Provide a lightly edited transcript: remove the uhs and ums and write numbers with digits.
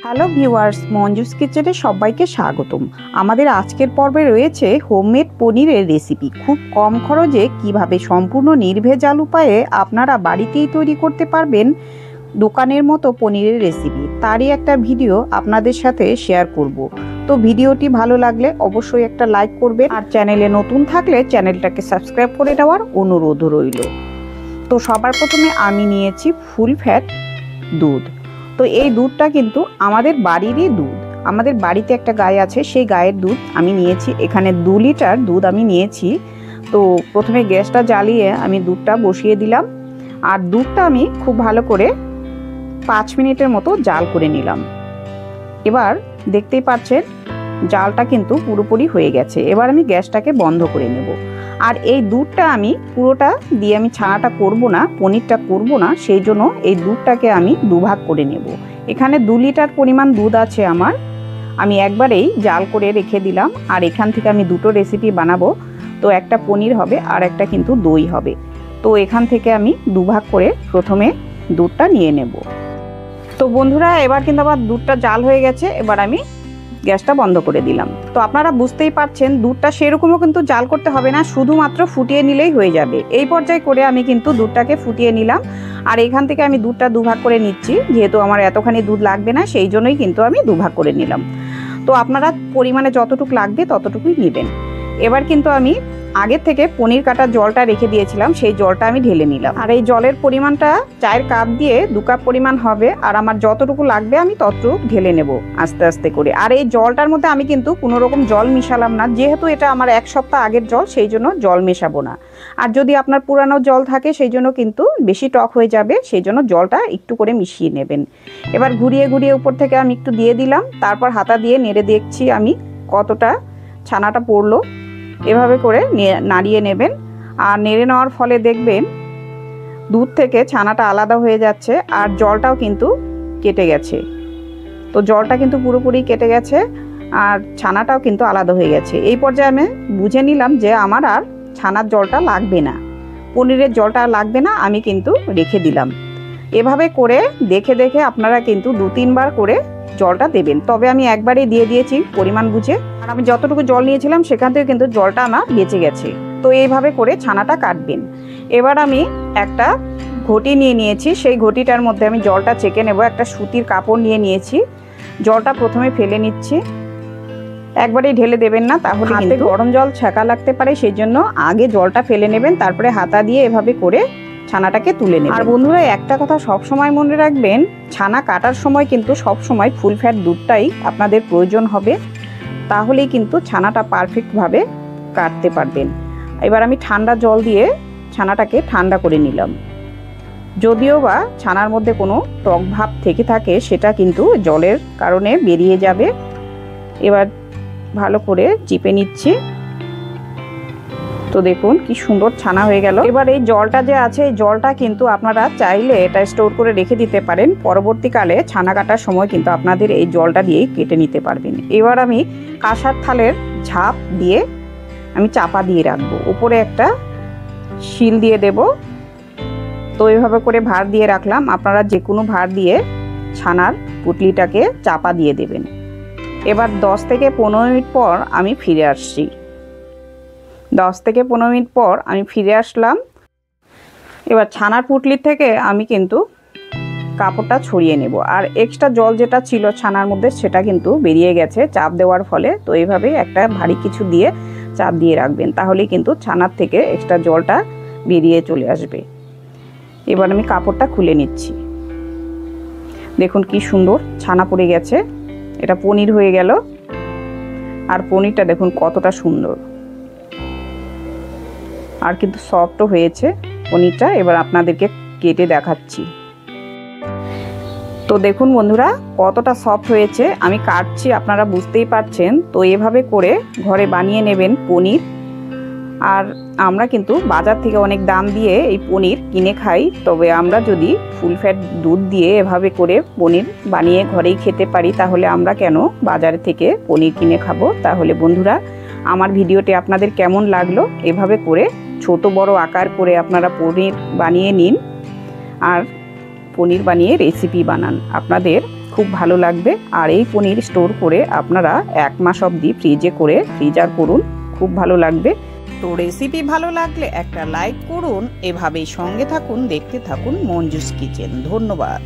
Hello viewers, Manju's কিচেনে সবাইকে স্বাগতম। আমাদের আজকের পর্বে রয়েছে হোমমেড পনিরের রেসিপি। খুব কম খরচে কিভাবে সম্পূর্ণ নির্ভেজাল উপায়ে আপনারা বাড়িতেই তৈরি করতে পারবেন দোকানের মতো পনিরের রেসিপি, তারই একটা ভিডিও আপনাদের সাথে শেয়ার করব। তো ভিডিওটি ভালো লাগলে অবশ্যই একটা লাইক করবেন, আর চ্যানেলে নতুন থাকলে চ্যানেলটাকে সাবস্ক্রাইব করে দেওয়ার অনুরোধ রইল। তো সবার প্রথমে আমি নিয়েছি ফুল ফ্যাট দুধ। তো এই দুধটা কিন্তু আমাদের বাড়িরই দুধ, আমাদের বাড়িতে একটা গাই আছে, সেই গায়ের দুধ আমি নিয়েছি। এখানে 2 লিটার দুধ আমি নিয়েছি। তো প্রথমে গ্যাসটা জ্বালিয়ে আমি দুধটা বসিয়ে দিলাম, আর দুধটা আমি খুব ভালো করে 5 মিনিটের মতো জাল করে নিলাম। এবার দেখতেই পাচ্ছেন জালটা কিন্তু পুরোপুরি হয়ে গেছে। এবার আমি গ্যাসটাকে বন্ধ করে নেব। আর এই দুধটা আমি পুরোটা দিয়ে আমি ছানাটা করব না, পনিরটা করব না, সেই জন্য এই দুধটাকে আমি দুভাগ করে নেব। এখানে 2 লিটার পরিমাণ দুধ আছে আমার, আমি একবারেই জাল করে রেখে দিলাম। আর এখান থেকে আমি দুটো রেসিপি বানাবো, তো একটা পনির হবে আর একটা কিন্তু দই হবে। তো এখান থেকে আমি দুভাগ করে প্রথমে দুধটা নিয়ে নেব। তো বন্ধুরা, এবার কিন্তু আমার দুধটা জাল হয়ে গেছে। এবার আমি গ্যাসটা বন্ধ করে দিলাম। তো আপনারা বুঝতেই পারছেন দুধটা সেরকমও কিন্তু জাল করতে হবে না, শুধুমাত্র ফুটিয়ে নিলেই হয়ে যাবে। এই পর্যায়ে করে আমি কিন্তু দুধটাকে ফুটিয়ে নিলাম। আর এখান থেকে আমি দুধটা দুভাগ করে নিচ্ছি, যেহেতু আমার এতখানি দুধ লাগবে না, সেই জন্যই কিন্তু আমি দুভাগ করে নিলাম। তো আপনারা পরিমাণে যতটুকু লাগবে ততটুকুই নেবেন। এবার কিন্তু আমি আগের থেকে পনির কাটার জলটা রেখে দিয়েছিলাম, সেই জলটা আমি ঢেলে নিলাম। আর এই জলের পরিমাণটা চায়ের কাপ দিয়ে 2 কাপ পরিমাণ হবে। আর আমার যতটুকু লাগবে আমি ততটুকু ঢেলে নেব আস্তে আস্তে করে। আর এই জলটার মধ্যে আমি কিন্তু কোনো রকম জল মিশালাম না, যেহেতু এটা আমার 1 সপ্তাহ আগের জল, সেই জন্য জল মেশাবো না। আর যদি আপনার পুরানো জল থাকে সেই জন্য কিন্তু বেশি টক হয়ে যাবে, সেই জন্য জলটা একটু করে মিশিয়ে নেবেন। এবার ঘুরিয়ে ঘুরিয়ে উপর থেকে আমি একটু দিয়ে দিলাম, তারপর হাতা দিয়ে নেড়ে দেখছি আমি কতটা ছানাটা পড়লো। এভাবে করে নাড়িয়ে নেবেন। আর নেড়ে নেওয়ার ফলে দেখবেন দুধ থেকে ছানাটা আলাদা হয়ে যাচ্ছে, আর জলটাও কিন্তু কেটে গেছে। তো জলটা কিন্তু পুরোপুরি কেটে গেছে, আর ছানাটাও কিন্তু আলাদা হয়ে গেছে। এই পর্যায়ে আমি বুঝে নিলাম যে আমার আর ছানার জলটা লাগবে না, পনিরের জলটা লাগবে না, আমি কিন্তু রেখে দিলাম। এভাবে করে দেখে দেখে আপনারা কিন্তু 2-3 বার করে জলটা দেবেন। তবে আমি একবারেই দিয়ে দিয়েছি পরিমাণ বুঝে, আর আমি যতটুকু জল নিয়েছিলাম সেখান থেকে কিন্তু জলটা আমার বেঁচে গেছে। তো এইভাবে করে ছানাটা কাটবেন। এবার আমি একটা ঘটি নিয়ে নিয়েছি, সেই ঘটিটার মধ্যে আমি জলটা ছেঁকে নেব। একটা সুতির কাপড় নিয়ে নিয়েছি, জলটা প্রথমে ফেলে নিচ্ছি। একবারেই ঢেলে দেবেন না, তাহলে হাতে গরম জল ছ্যাঁকা লাগতে পারে, সেই জন্য আগে জলটা ফেলে নেবেন, তারপরে হাতা দিয়ে এভাবে করে ছানাটাকে তুলে নেবেন। আর বন্ধুরা, একটা কথা সব সময় মনে রাখবেন, ছানা কাটার সময় কিন্তু সব সময় ফুল ফ্যাট দুধটাই আপনাদের প্রয়োজন হবে, তাহলেই কিন্তু ছানাটা পারফেক্টভাবে কাটতে পারবেন। এবার আমি ঠান্ডা জল দিয়ে ছানাটাকে ঠান্ডা করে নিলাম। যদিও বা ছানার মধ্যে কোনো টক ভাব থেকে থাকে, সেটা কিন্তু জলের কারণে বেরিয়ে যাবে। এবার ভালো করে চিপে নিচ্ছি। তো দেখুন কি সুন্দর ছানা হয়ে গেল। এবার এই জলটা যে আছে, এই জলটা কিন্তু আপনারা চাইলে এটা স্টোর করে রেখে দিতে পারেন, পরবর্তীকালে ছানা কাটার সময় কিন্তু আপনাদের এই জলটা দিয়েই কেটে নিতে পারবেন। এবার আমি কাঁসার থালের ঝাঁপ দিয়ে আমি চাপা দিয়ে রাখবো, উপরে একটা শিল দিয়ে দেব। তো এইভাবে করে ভার দিয়ে রাখলাম। আপনারা যে কোনো ভার দিয়ে ছানার পুটলিটাকে চাপা দিয়ে দেবেন। এবার 10 থেকে 15 মিনিট পর আমি ফিরে আসছি। 10 থেকে 15 মিনিট পর আমি ফিরে আসলাম। এবার ছানার পুটলির থেকে আমি কিন্তু কাপড়টা ছড়িয়ে নেব। আর এক্সট্রা জল যেটা ছিল ছানার মধ্যে, সেটা কিন্তু বেরিয়ে গেছে চাপ দেওয়ার ফলে। তো এইভাবে একটা ভারী কিছু দিয়ে চাপ দিয়ে রাখবেন, তাহলেই কিন্তু ছানার থেকে এক্সট্রা জলটা বেরিয়ে চলে আসবে। এবার আমি কাপড়টা খুলে নিচ্ছি। দেখুন কি সুন্দর ছানা পড়ে গেছে, এটা পনির হয়ে গেল। আর পনিরটা দেখুন কতটা সুন্দর, আর কিন্তু সফটও হয়েছে পনিরটা। এবার আপনাদেরকে কেটে দেখাচ্ছি। তো দেখুন বন্ধুরা কতটা সফট হয়েছে, আমি কাটছি, আপনারা বুঝতেই পারছেন। তো এভাবে করে ঘরে বানিয়ে নেবেন পনির। আর আমরা কিন্তু বাজার থেকে অনেক দাম দিয়ে এই পনির কিনে খাই, তবে আমরা যদি ফুল ফ্যাট দুধ দিয়ে এভাবে করে পনির বানিয়ে ঘরেই খেতে পারি, তাহলে আমরা কেন বাজার থেকে পনির কিনে খাবো? তাহলে বন্ধুরা, আমার ভিডিওটি আপনাদের কেমন লাগলো? এভাবে করে ছোট বড় আকার করে আপনারা পনির বানিয়ে নিন, আর পনির বানিয়ে রেসিপি বানান। আপনাদের খুব ভালো লাগবে। আর এই পনির স্টোর করে আপনারা 1 মাস অবধি ফ্রিজে করে ফ্রিজার করুন, খুব ভালো লাগবে। তো রেসিপি ভালো লাগলে একটা লাইক করুন, এভাবেই সঙ্গে থাকুন, দেখতে থাকুন মঞ্জুস কিচেন। ধন্যবাদ।